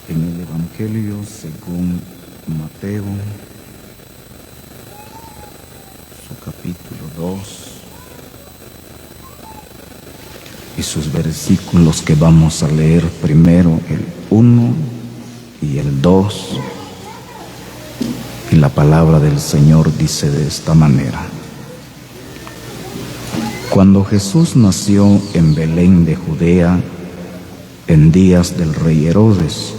En el Evangelio según Mateo, su capítulo 2 y sus versículos que vamos a leer primero, el 1 y el 2. Y la palabra del Señor dice de esta manera: Cuando Jesús nació en Belén de Judea, en días del rey Herodes,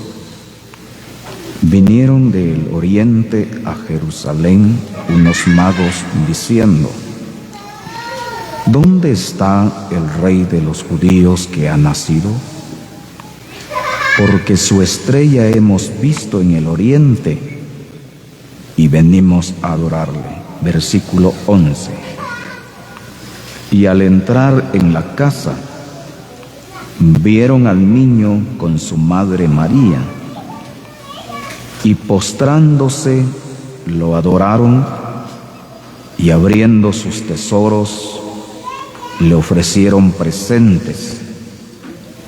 vinieron del oriente a Jerusalén unos magos diciendo: ¿Dónde está el rey de los judíos que ha nacido? Porque su estrella hemos visto en el oriente y venimos a adorarle. Versículo 11. Y al entrar en la casa, vieron al niño con su madre María, y postrándose lo adoraron, y abriendo sus tesoros le ofrecieron presentes: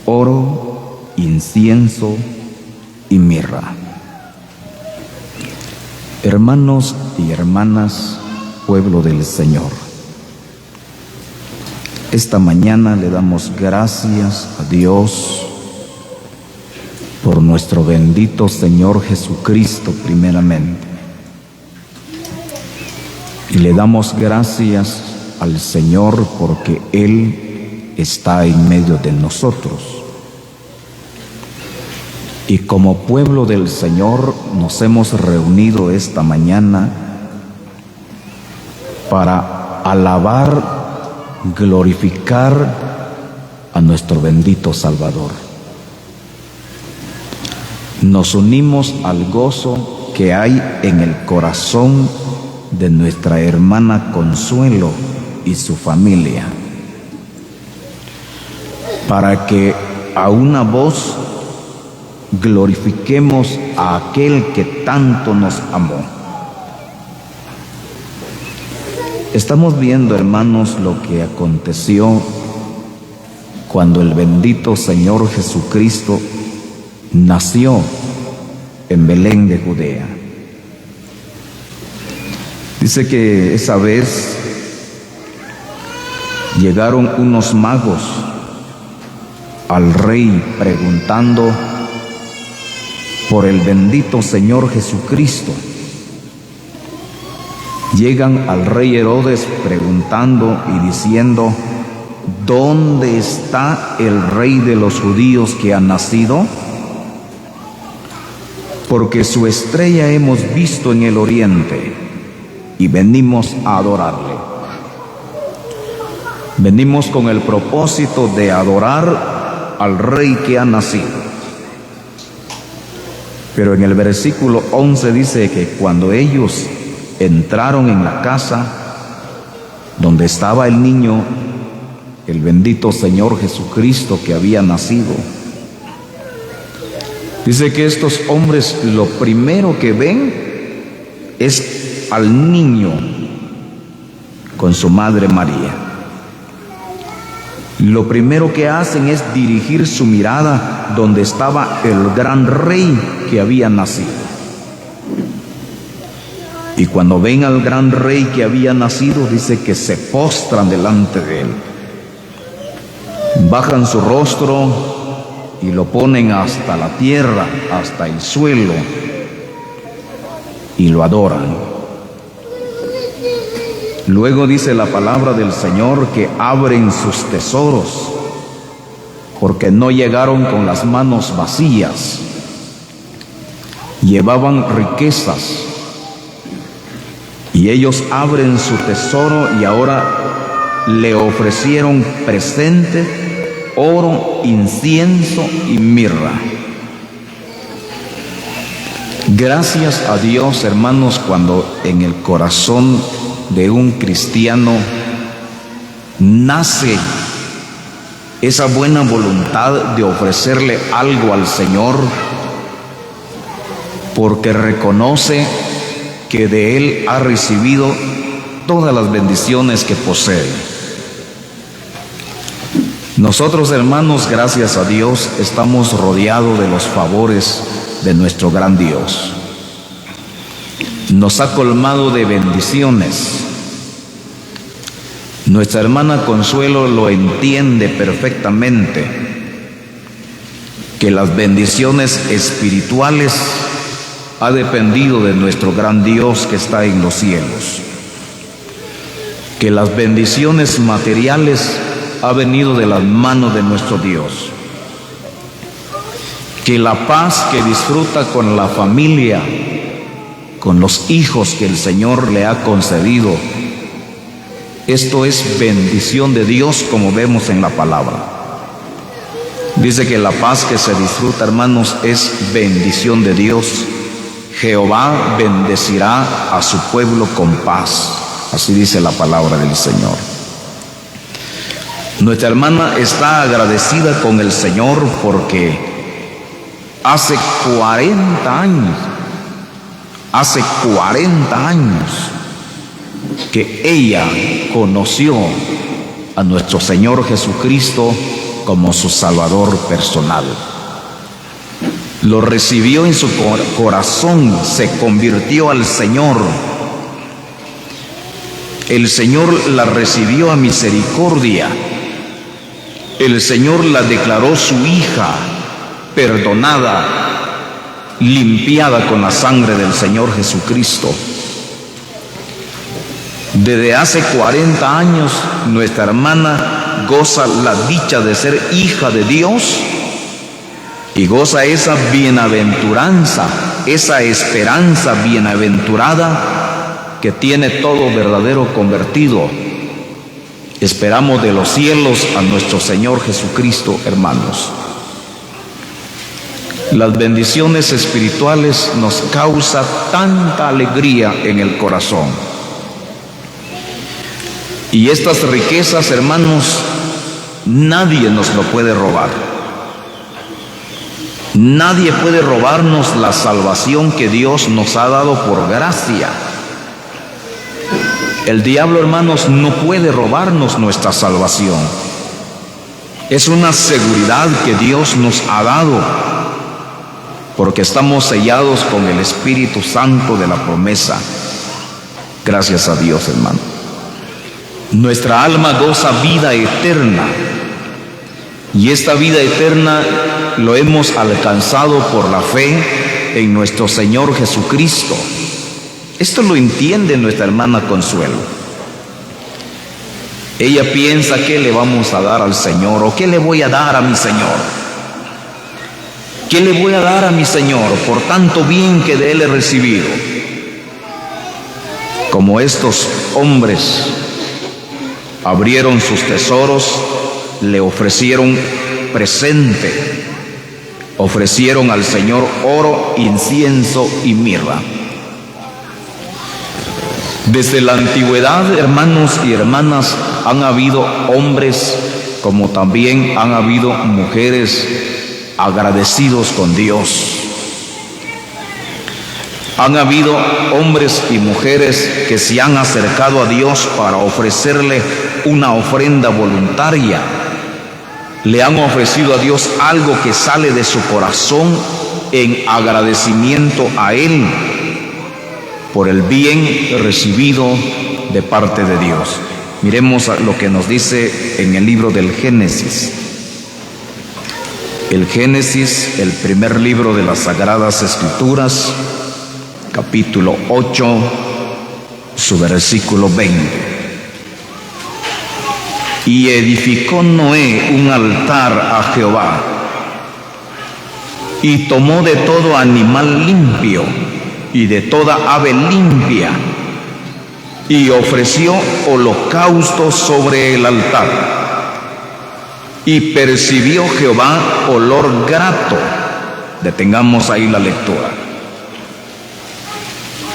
oro, incienso y mirra. Hermanos y hermanas, pueblo del Señor, esta mañana le damos gracias a Dios por nuestro bendito Señor Jesucristo primeramente. Y le damos gracias al Señor porque Él está en medio de nosotros. Y como pueblo del Señor nos hemos reunido esta mañana para alabar, glorificar a nuestro bendito Salvador. Nos unimos al gozo que hay en el corazón de nuestra hermana Consuelo y su familia, para que a una voz glorifiquemos a aquel que tanto nos amó. Estamos viendo, hermanos, lo que aconteció cuando el bendito Señor Jesucristo nació en Belén de Judea. Dice que esa vez llegaron unos magos al rey preguntando por el bendito Señor Jesucristo. Llegan al rey Herodes preguntando y diciendo: ¿dónde está el rey de los judíos que ha nacido? Porque su estrella hemos visto en el oriente y venimos a adorarle. Venimos con el propósito de adorar al rey que ha nacido. Pero en el versículo 11 dice que cuando ellos entraron en la casa donde estaba el niño, el bendito Señor Jesucristo que había nacido, dice que estos hombres lo primero que ven es al niño con su madre María. Lo primero que hacen es dirigir su mirada donde estaba el gran rey que había nacido. Y cuando ven al gran rey que había nacido, dice que se postran delante de él. Bajan su rostro y lo ponen hasta la tierra, hasta el suelo, y lo adoran. Luego dice la palabra del Señor que abren sus tesoros, porque no llegaron con las manos vacías, llevaban riquezas. Y ellos abren su tesoro y ahora le ofrecieron presente: oro, incienso y mirra. Gracias a Dios, hermanos, cuando en el corazón de un cristiano nace esa buena voluntad de ofrecerle algo al Señor, porque reconoce que de Él ha recibido todas las bendiciones que posee. Nosotros, hermanos, gracias a Dios, estamos rodeados de los favores de nuestro gran Dios. Nos ha colmado de bendiciones. Nuestra hermana Consuelo lo entiende perfectamente, que las bendiciones espirituales ha dependido de nuestro gran Dios que está en los cielos, que las bendiciones materiales ha venido de las manos de nuestro Dios, que la paz que disfruta con la familia, con los hijos que el Señor le ha concedido, esto es bendición de Dios, como vemos en la palabra. Dice que la paz que se disfruta, hermanos, es bendición de Dios. Jehová bendecirá a su pueblo con paz. Así dice la palabra del Señor. Nuestra hermana está agradecida con el Señor porque hace 40 años que ella conoció a nuestro Señor Jesucristo como su Salvador personal. Lo recibió en su corazón, se convirtió al Señor. El Señor la recibió a misericordia. El Señor la declaró su hija, perdonada, limpiada con la sangre del Señor Jesucristo. Desde hace 40 años nuestra hermana goza la dicha de ser hija de Dios y goza esa bienaventuranza, esa esperanza bienaventurada que tiene todo verdadero convertido. Esperamos de los cielos a nuestro Señor Jesucristo, hermanos. Las bendiciones espirituales nos causan tanta alegría en el corazón. Y estas riquezas, hermanos, nadie nos lo puede robar. Nadie puede robarnos la salvación que Dios nos ha dado por gracia. El diablo, hermanos, no puede robarnos nuestra salvación. Es una seguridad que Dios nos ha dado, porque estamos sellados con el Espíritu Santo de la promesa. Gracias a Dios, hermano. Nuestra alma goza vida eterna, y esta vida eterna lo hemos alcanzado por la fe en nuestro Señor Jesucristo. Esto lo entiende nuestra hermana Consuelo. Ella piensa: ¿qué le vamos a dar al Señor? ¿O qué le voy a dar a mi Señor? ¿Qué le voy a dar a mi Señor por tanto bien que de Él he recibido? Como estos hombres abrieron sus tesoros, le ofrecieron presente, ofrecieron al Señor oro, incienso y mirra. Desde la antigüedad, hermanos y hermanas, han habido hombres como también han habido mujeres agradecidos con Dios. Han habido hombres y mujeres que se han acercado a Dios para ofrecerle una ofrenda voluntaria. Le han ofrecido a Dios algo que sale de su corazón en agradecimiento a Él por el bien recibido de parte de Dios. Miremos lo que nos dice en el libro del Génesis. El Génesis, el primer libro de las Sagradas Escrituras, capítulo 8, su versículo 20. Y edificó Noé un altar a Jehová, y tomó de todo animal limpio y de toda ave limpia, y ofreció holocausto sobre el altar. Y percibió Jehová olor grato. Detengamos ahí la lectura.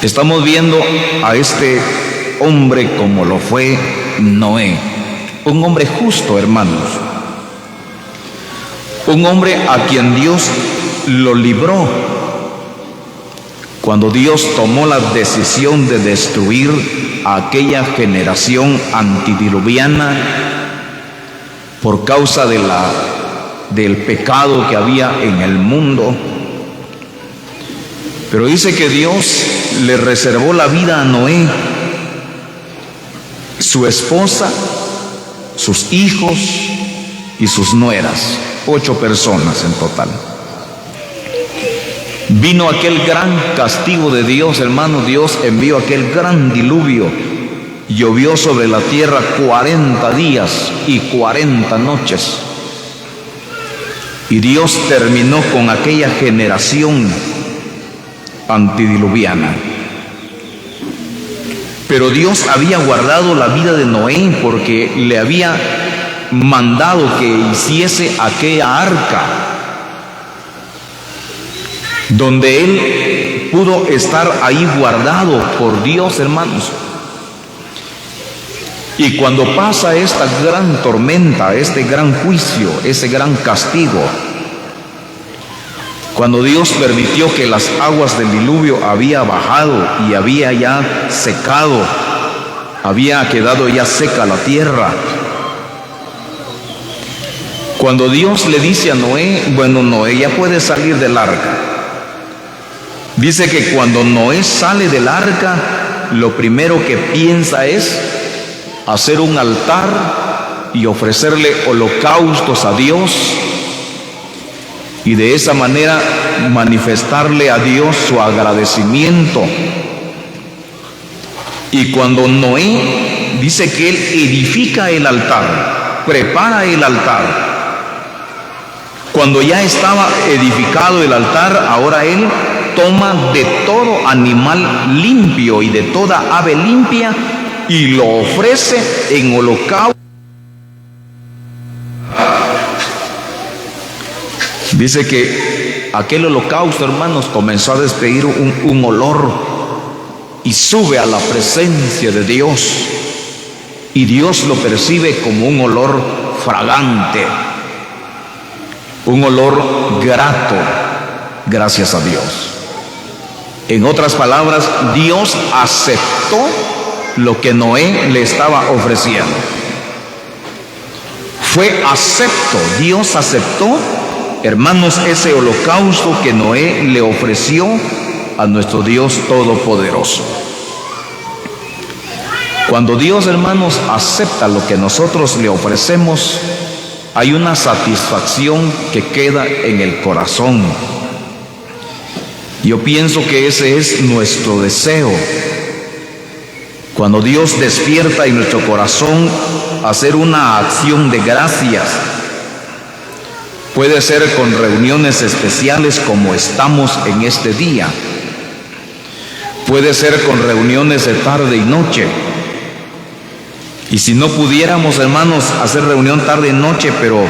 Estamos viendo a este hombre como lo fue Noé. Un hombre justo, hermanos. Un hombre a quien Dios lo libró cuando Dios tomó la decisión de destruir a aquella generación antidiluviana por causa del pecado que había en el mundo. Pero dice que Dios le reservó la vida a Noé, su esposa, sus hijos y sus nueras, 8 personas en total. Vino aquel gran castigo de Dios, hermano. Dios envió aquel gran diluvio. Llovió sobre la tierra 40 días y 40 noches. Y Dios terminó con aquella generación antidiluviana. Pero Dios había guardado la vida de Noé porque le había mandado que hiciese aquella arca donde él pudo estar ahí guardado por Dios, hermanos. Y cuando pasa esta gran tormenta, este gran juicio, ese gran castigo, cuando Dios permitió que las aguas del diluvio había bajado y había ya secado, había quedado ya seca la tierra, cuando Dios le dice a Noé, bueno, Noé, ya puedes salir del arca. Dice que cuando Noé sale del arca, lo primero que piensa es hacer un altar y ofrecerle holocaustos a Dios, y de esa manera manifestarle a Dios su agradecimiento. Y cuando Noé dice que él edifica el altar, prepara el altar, cuando ya estaba edificado el altar, ahora él toma de todo animal limpio y de toda ave limpia y lo ofrece en holocausto. Dice que aquel holocausto, hermanos, comenzó a despedir un olor y sube a la presencia de Dios, y Dios lo percibe como un olor fragante, un olor grato, gracias a Dios. En otras palabras, Dios aceptó lo que Noé le estaba ofreciendo. Fue acepto, Dios aceptó, hermanos, ese holocausto que Noé le ofreció a nuestro Dios Todopoderoso. Cuando Dios, hermanos, acepta lo que nosotros le ofrecemos, hay una satisfacción que queda en el corazón. Yo pienso que ese es nuestro deseo. Cuando Dios despierta en nuestro corazón hacer una acción de gracias, puede ser con reuniones especiales como estamos en este día, puede ser con reuniones de tarde y noche. Y si no pudiéramos, hermanos, hacer reunión tarde y noche, pero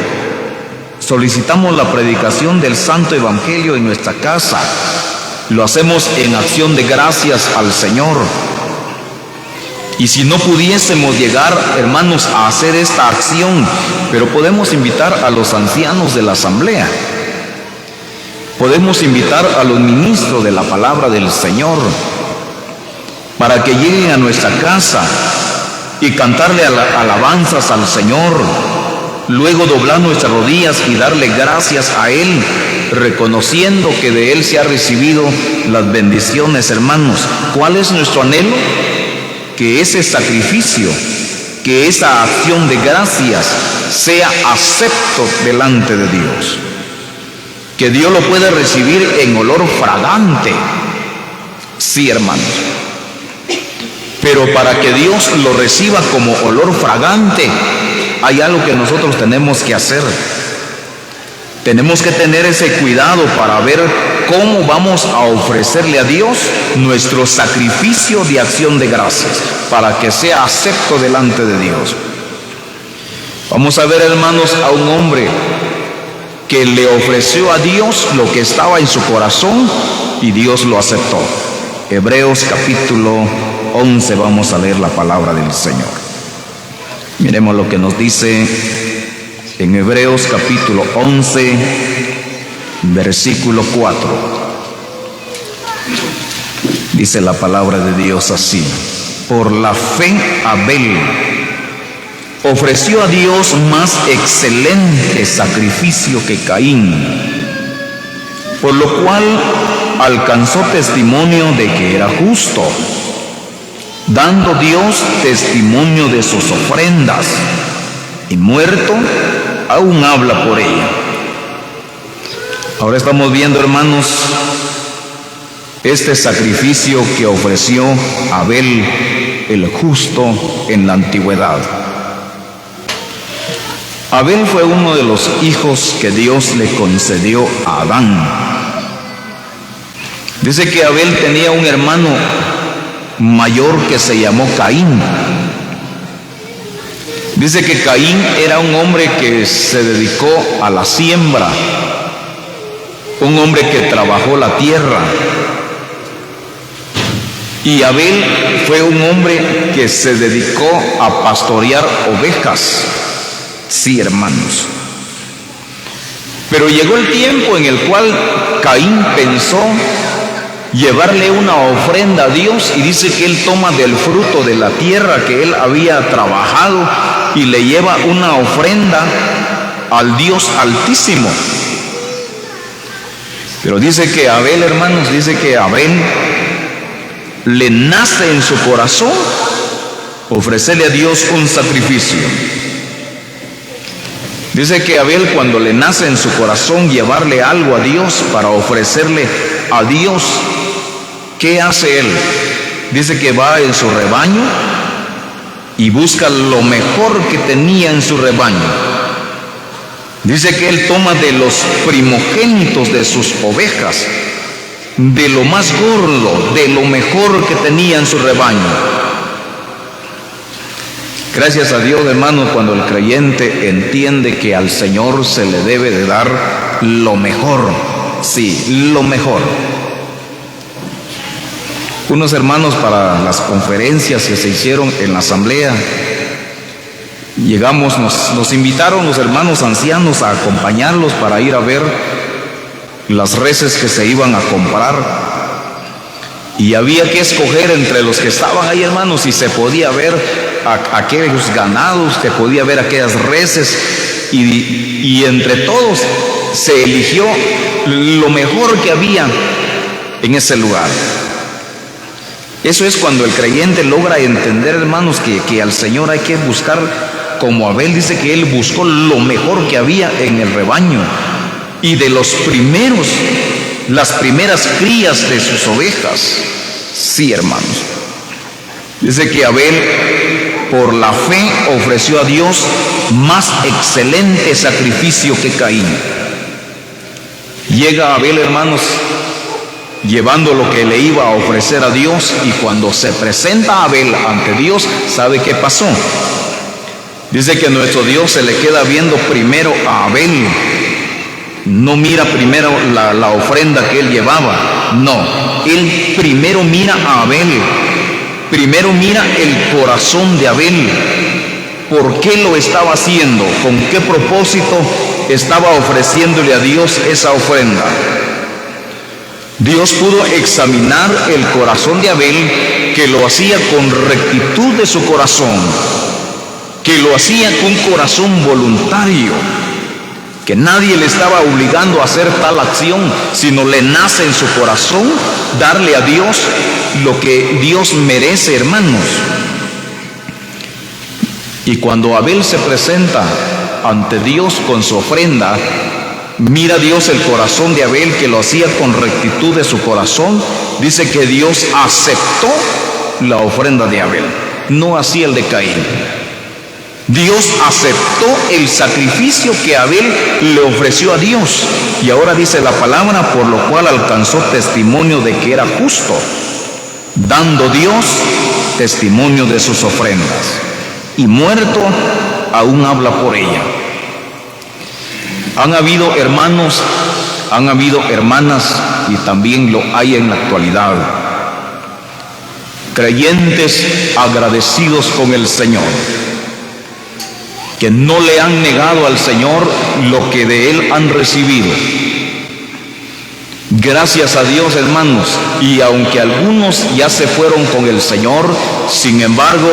solicitamos la predicación del Santo Evangelio en nuestra casa, lo hacemos en acción de gracias al Señor. Y si no pudiésemos llegar, hermanos, a hacer esta acción, pero podemos invitar a los ancianos de la asamblea, podemos invitar a los ministros de la palabra del Señor para que lleguen a nuestra casa y cantarle alabanzas al Señor, luego doblar nuestras rodillas y darle gracias a Él, reconociendo que de Él se ha recibido las bendiciones, hermanos. ¿Cuál es nuestro anhelo? Que ese sacrificio, que esa acción de gracias sea acepto delante de Dios, que Dios lo pueda recibir en olor fragante. Sí, hermanos, pero para que Dios lo reciba como olor fragante, hay algo que nosotros tenemos que hacer. Tenemos que tener ese cuidado para ver cómo vamos a ofrecerle a Dios nuestro sacrificio de acción de gracias, para que sea acepto delante de Dios. Vamos a ver, hermanos, a un hombre que le ofreció a Dios lo que estaba en su corazón y Dios lo aceptó. Hebreos capítulo 11, vamos a leer la palabra del Señor. Miremos lo que nos dice en Hebreos capítulo 11, versículo 4. Dice la palabra de Dios así: por la fe Abel ofreció a Dios más excelente sacrificio que Caín, por lo cual alcanzó testimonio de que era justo, dando Dios testimonio de sus ofrendas, y muerto, aún habla por ella. Ahora estamos viendo, hermanos, este sacrificio que ofreció Abel el justo en la antigüedad. Abel fue uno de los hijos que Dios le concedió a Adán. Dice que Abel tenía un hermano mayor que se llamó Caín. Dice que Caín era un hombre que se dedicó a la siembra, un hombre que trabajó la tierra. Y Abel fue un hombre que se dedicó a pastorear ovejas. Sí, hermanos. Pero llegó el tiempo en el cual Caín pensó llevarle una ofrenda a Dios, y dice que él toma del fruto de la tierra que él había trabajado y le lleva una ofrenda al Dios Altísimo. Pero dice que Abel, hermanos, dice que Abel le nace en su corazón ofrecerle a Dios un sacrificio. Dice que Abel, cuando le nace en su corazón llevarle algo a Dios para ofrecerle a Dios, ¿qué hace él? Dice que va en su rebaño y busca lo mejor que tenía en su rebaño. Dice que él toma de los primogénitos de sus ovejas, de lo más gordo, de lo mejor que tenía en su rebaño. Gracias a Dios, hermano, cuando el creyente entiende que al Señor se le debe de dar lo mejor. Sí, lo mejor. Unos hermanos, para las conferencias que se hicieron en la asamblea, llegamos, nos invitaron los hermanos ancianos a acompañarlos para ir a ver las reses que se iban a comprar. Y había que escoger entre los que estaban ahí, hermanos, si se podía ver aquellos ganados, se podía ver aquellas reses, y entre todos se eligió lo mejor que había en ese lugar. Eso es cuando el creyente logra entender, hermanos, que al Señor hay que buscar, como Abel dice que él buscó lo mejor que había en el rebaño, y de los primeros, las primeras crías de sus ovejas. Sí, hermanos. Dice que Abel, por la fe, ofreció a Dios más excelente sacrificio que Caín. Llega Abel, hermanos, llevando lo que le iba a ofrecer a Dios, y cuando se presenta Abel ante Dios, ¿sabe qué pasó? Dice que nuestro Dios se le queda viendo primero a Abel. No mira primero la ofrenda que él llevaba, no, él primero mira a Abel, primero mira el corazón de Abel. ¿Por qué lo estaba haciendo? ¿Con qué propósito estaba ofreciéndole a Dios esa ofrenda? Dios pudo examinar el corazón de Abel, que lo hacía con rectitud de su corazón, que lo hacía con corazón voluntario, que nadie le estaba obligando a hacer tal acción, sino le nace en su corazón darle a Dios lo que Dios merece, hermanos. Y cuando Abel se presenta ante Dios con su ofrenda, mira Dios el corazón de Abel, que lo hacía con rectitud de su corazón. Dice que Dios aceptó la ofrenda de Abel, no así el de Caín. Dios aceptó el sacrificio que Abel le ofreció a Dios, y ahora dice la palabra, por lo cual alcanzó testimonio de que era justo, dando Dios testimonio de sus ofrendas, y muerto aún habla por ella. Han habido hermanos, han habido hermanas, y también lo hay en la actualidad, creyentes agradecidos con el Señor, que no le han negado al Señor lo que de Él han recibido. Gracias a Dios, hermanos, y aunque algunos ya se fueron con el Señor, sin embargo,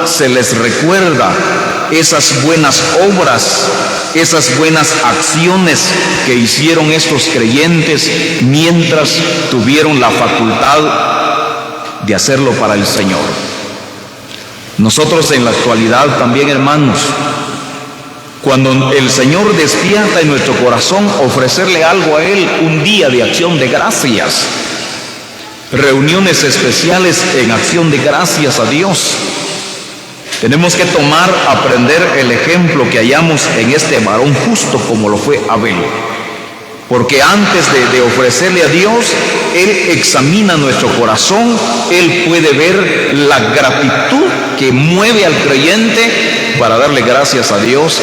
se les recuerda esas buenas obras, esas buenas acciones que hicieron estos creyentes mientras tuvieron la facultad de hacerlo para el Señor. Nosotros en la actualidad también, hermanos, cuando el Señor despierta en nuestro corazón, ofrecerle algo a Él, un día de acción de gracias, reuniones especiales en acción de gracias a Dios. Tenemos que aprender el ejemplo que hallamos en este varón justo como lo fue Abel. Porque antes de ofrecerle a Dios, Él examina nuestro corazón, Él puede ver la gratitud que mueve al creyente para darle gracias a Dios.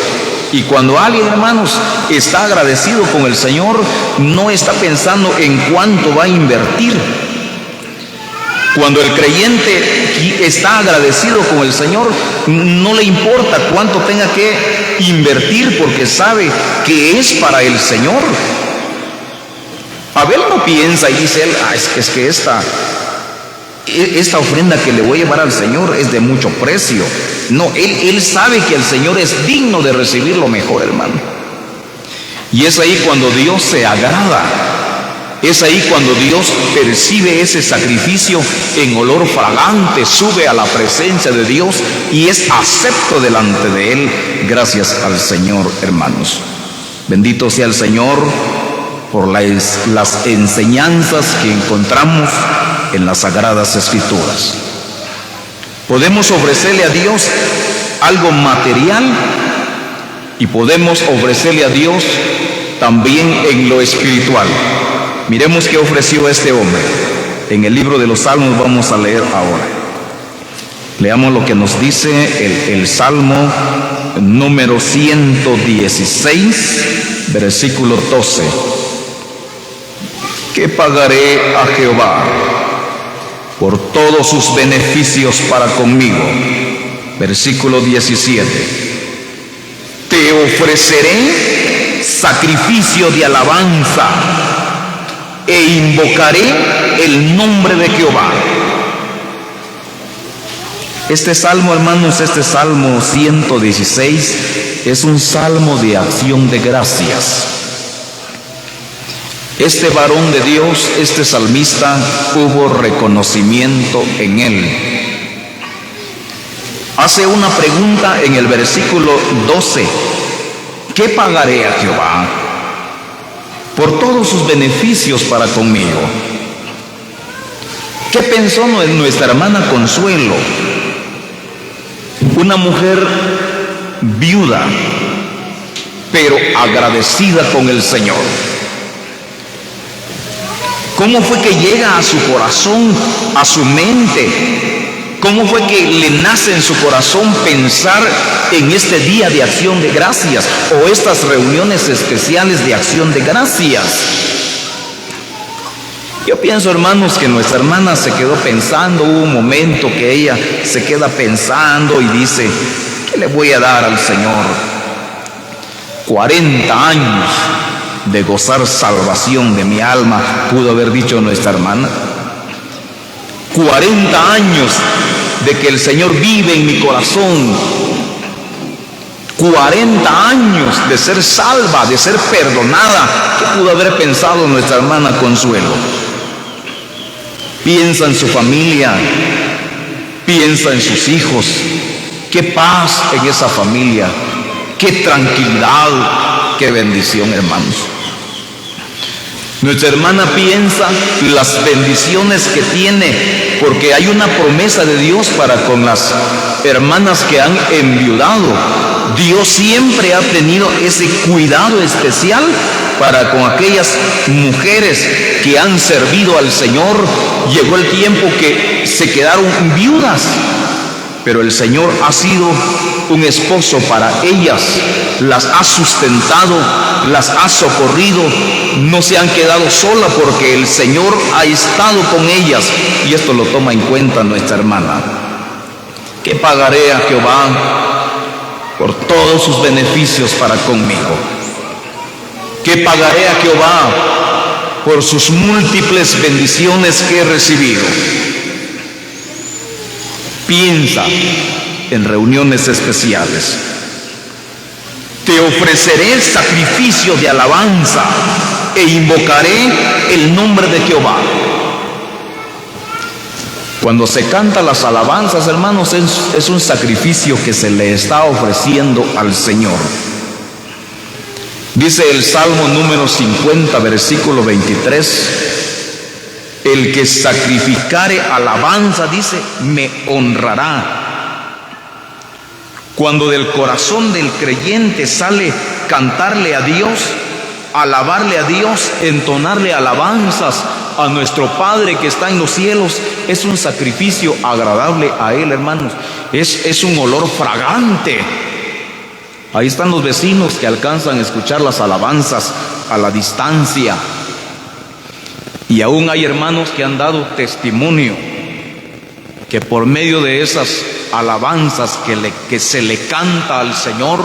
Y cuando alguien, hermanos, está agradecido con el Señor, no está pensando en cuánto va a invertir. Cuando el creyente está agradecido con el Señor, no le importa cuánto tenga que invertir porque sabe que es para el Señor. Abel no piensa y dice él, es que esta ofrenda que le voy a llevar al Señor es de mucho precio. No, él sabe que el Señor es digno de recibir lo mejor, hermano. Y es ahí cuando Dios se agrada. Es ahí cuando Dios percibe ese sacrificio en olor fragante, sube a la presencia de Dios y es acepto delante de Él. Gracias al Señor, hermanos. Bendito sea el Señor por las enseñanzas que encontramos en las Sagradas Escrituras. Podemos ofrecerle a Dios algo material y podemos ofrecerle a Dios también en lo espiritual. Miremos qué ofreció este hombre. En el libro de los Salmos vamos a leer ahora. Leamos lo que nos dice el Salmo número 116, versículo 12. ¿Qué pagaré a Jehová por todos sus beneficios para conmigo? Versículo 17. Te ofreceré sacrificio de alabanza e invocaré el nombre de Jehová. Este salmo, hermanos, este Salmo 116 es un salmo de acción de gracias. Este varón de Dios, este salmista, hubo reconocimiento en él. Hace una pregunta en el versículo 12. ¿Qué pagaré a Jehová por todos sus beneficios para conmigo? ¿Qué pensó nuestra hermana Consuelo? Una mujer viuda, pero agradecida con el Señor. ¿Cómo fue que llega a su corazón, a su mente? ¿Cómo fue que le nace en su corazón pensar en este día de acción de gracias o estas reuniones especiales de acción de gracias? Yo pienso, hermanos, que nuestra hermana se quedó pensando. Hubo un momento que ella se queda pensando y dice, ¿qué le voy a dar al Señor? 40 años de gozar salvación de mi alma, pudo haber dicho nuestra hermana. 40 años de que el Señor vive en mi corazón. 40 años de ser salva, de ser perdonada. ¿Qué pudo haber pensado nuestra hermana Consuelo? Piensa en su familia, piensa en sus hijos. Qué paz en esa familia, qué tranquilidad, qué bendición, hermanos. Nuestra hermana piensa las bendiciones que tiene, porque hay una promesa de Dios para con las hermanas que han enviudado. Dios siempre ha tenido ese cuidado especial para con aquellas mujeres que han servido al Señor. Llegó el tiempo que se quedaron viudas, pero el Señor ha sido un esposo para ellas, las ha sustentado, las ha socorrido, no se han quedado solas porque el Señor ha estado con ellas, y esto lo toma en cuenta nuestra hermana. ¿Qué pagaré a Jehová por todos sus beneficios para conmigo? ¿Qué pagaré a Jehová por sus múltiples bendiciones que he recibido? Piensa en reuniones especiales. te ofreceré sacrificio de alabanza e invocaré el nombre de Jehová. Cuando se canta las alabanzas, hermanos, es un sacrificio que se le está ofreciendo al Señor. Dice el Salmo número 50, versículo 23, el que sacrificare alabanza, dice, me honrará. Cuando del corazón del creyente sale cantarle a Dios, alabarle a Dios, entonarle alabanzas a nuestro Padre que está en los cielos, es un sacrificio agradable a Él, hermanos. Es un olor fragante. Ahí están los vecinos que alcanzan a escuchar las alabanzas a la distancia. Y aún hay hermanos que han dado testimonio que por medio de esas alabanzas que se le canta al Señor,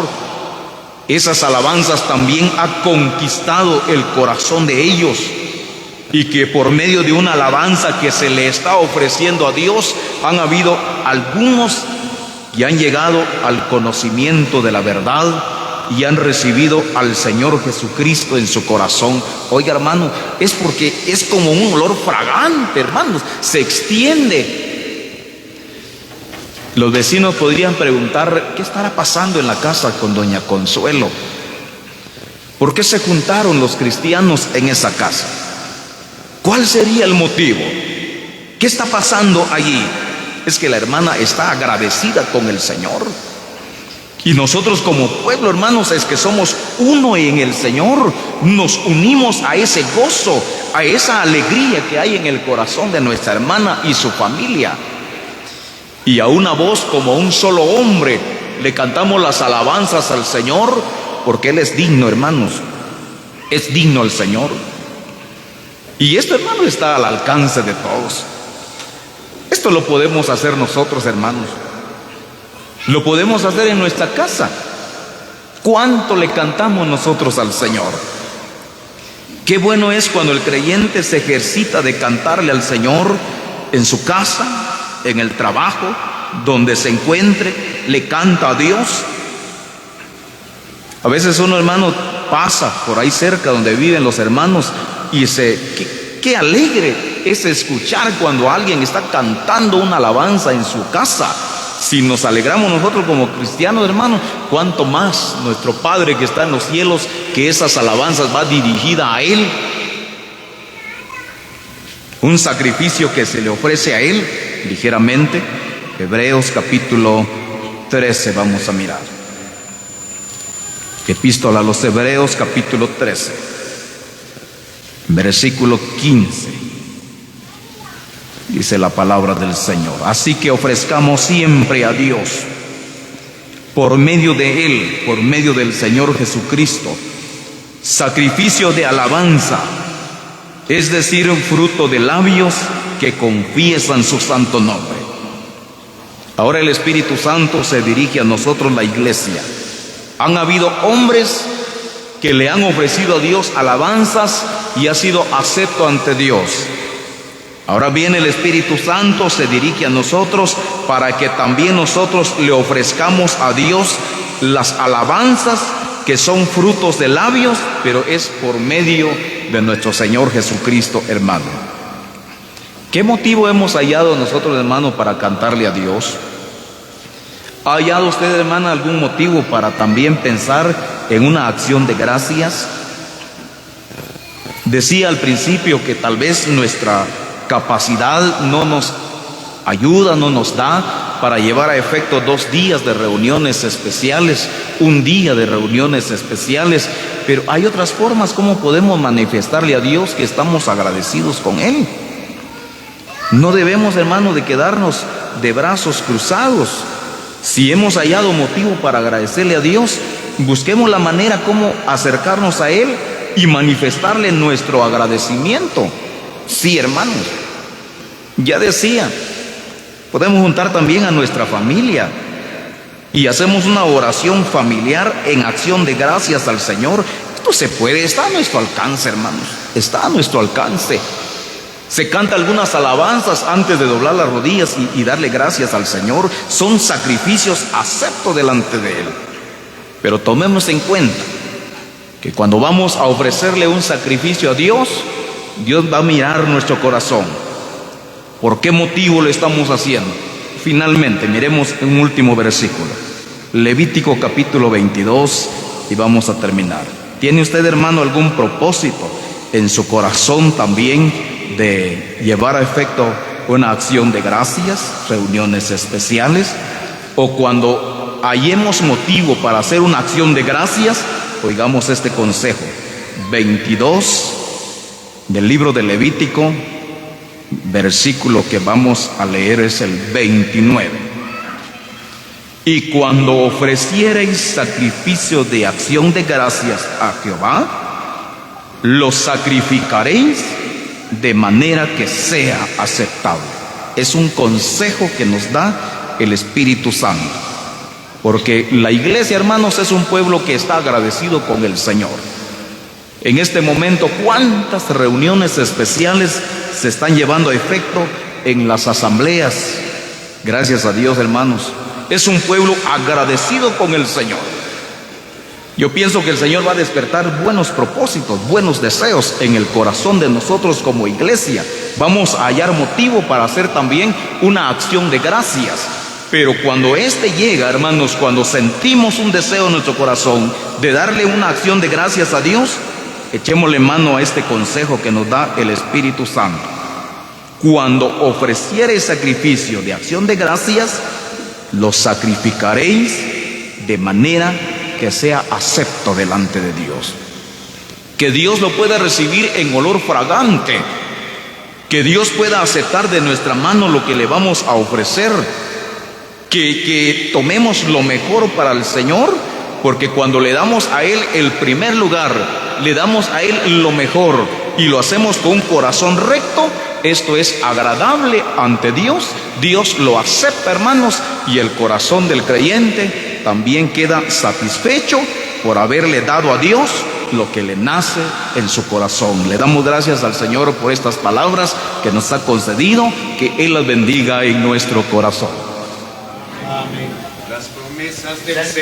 esas alabanzas también ha conquistado el corazón de ellos, y que por medio de una alabanza que se le está ofreciendo a Dios, han habido algunos que han llegado al conocimiento de la verdad y han recibido al Señor Jesucristo en su corazón. Oiga, hermano, es porque es como un olor fragante, hermanos, se extiende. Los vecinos podrían preguntar, ¿qué estará pasando en la casa con doña Consuelo? ¿Por qué se juntaron los cristianos en esa casa? ¿Cuál sería el motivo? ¿Qué está pasando allí? Es que la hermana está agradecida con el Señor. Y nosotros como pueblo, hermanos, es que somos uno en el Señor. Nos unimos a ese gozo, a esa alegría que hay en el corazón de nuestra hermana y su familia. Y a una voz como un solo hombre le cantamos las alabanzas al Señor, porque Él es digno, hermanos. Es digno el Señor. Y esto, hermano, está al alcance de todos. Esto lo podemos hacer nosotros, hermanos. Lo podemos hacer en nuestra casa. ¿Cuánto le cantamos nosotros al Señor? Qué bueno es cuando el creyente se ejercita de cantarle al Señor en su casa, en el trabajo, donde se encuentre, le canta a Dios. A veces uno, hermano, pasa por ahí cerca donde viven los hermanos y qué alegre es escuchar cuando alguien está cantando una alabanza en su casa. Si nos alegramos nosotros como cristianos, hermanos, cuánto más nuestro Padre que está en los cielos, que esas alabanzas va dirigida a Él. Un sacrificio que se le ofrece a Él, ligeramente. Hebreos capítulo 13 vamos a mirar. Epístola a los Hebreos capítulo 13, versículo 15. Dice la palabra del Señor: así que ofrezcamos siempre a Dios, por medio de Él, por medio del Señor Jesucristo, sacrificio de alabanza, es decir, un fruto de labios que confiesan su santo nombre. Ahora el Espíritu Santo se dirige a nosotros, la iglesia. Han habido hombres que le han ofrecido a Dios alabanzas y ha sido acepto ante Dios. Ahora bien, el Espíritu Santo se dirige a nosotros para que también nosotros le ofrezcamos a Dios las alabanzas que son frutos de labios, pero es por medio de nuestro Señor Jesucristo, hermano. ¿Qué motivo hemos hallado nosotros, hermano, para cantarle a Dios? ¿Ha hallado usted, hermana, algún motivo para también pensar en una acción de gracias? Decía al principio que tal vez nuestra capacidad no nos ayuda, no nos da para llevar a efecto 2 días de reuniones especiales, 1 día de reuniones especiales, pero hay otras formas como podemos manifestarle a Dios que estamos agradecidos con Él. No debemos, hermano, de quedarnos de brazos cruzados. Si hemos hallado motivo para agradecerle a Dios, busquemos la manera como acercarnos a Él y manifestarle nuestro agradecimiento. Sí, hermanos, ya decía, podemos juntar también a nuestra familia y hacemos una oración familiar en acción de gracias al Señor. Esto se puede, está a nuestro alcance, hermanos, está a nuestro alcance. Se canta algunas alabanzas antes de doblar las rodillas y darle gracias al Señor. Son sacrificios aceptos delante de Él. Pero tomemos en cuenta que cuando vamos a ofrecerle un sacrificio a Dios, Dios va a mirar nuestro corazón. ¿Por qué motivo lo estamos haciendo? Finalmente, miremos un último versículo. Levítico capítulo 22 y vamos a terminar. ¿Tiene usted, hermano, algún propósito en su corazón también de llevar a efecto una acción de gracias, reuniones especiales? O cuando hallemos motivo para hacer una acción de gracias, oigamos este consejo. 22 del libro de Levítico, versículo que vamos a leer es el 29. Y cuando ofreciereis sacrificio de acción de gracias a Jehová, lo sacrificaréis de manera que sea aceptable. Es un consejo que nos da el Espíritu Santo. Porque la iglesia, hermanos, es un pueblo que está agradecido con el Señor. En este momento, ¿cuántas reuniones especiales se están llevando a efecto en las asambleas? Gracias a Dios, hermanos. Es un pueblo agradecido con el Señor. Yo pienso que el Señor va a despertar buenos propósitos, buenos deseos en el corazón de nosotros como iglesia. Vamos a hallar motivo para hacer también una acción de gracias. Pero cuando llega, hermanos, cuando sentimos un deseo en nuestro corazón de darle una acción de gracias a Dios, echémosle mano a este consejo que nos da el Espíritu Santo. Cuando ofreciereis sacrificio de acción de gracias, lo sacrificaréis de manera que sea acepto delante de Dios. Que Dios lo pueda recibir en olor fragante. Que Dios pueda aceptar de nuestra mano lo que le vamos a ofrecer. Que tomemos lo mejor para el Señor, porque cuando le damos a Él el primer lugar, le damos a Él lo mejor y lo hacemos con un corazón recto, esto es agradable ante Dios. Dios lo acepta, hermanos, y el corazón del creyente también queda satisfecho por haberle dado a Dios lo que le nace en su corazón. Le damos gracias al Señor por estas palabras que nos ha concedido, que Él las bendiga en nuestro corazón. Amén. Las promesas del Señor.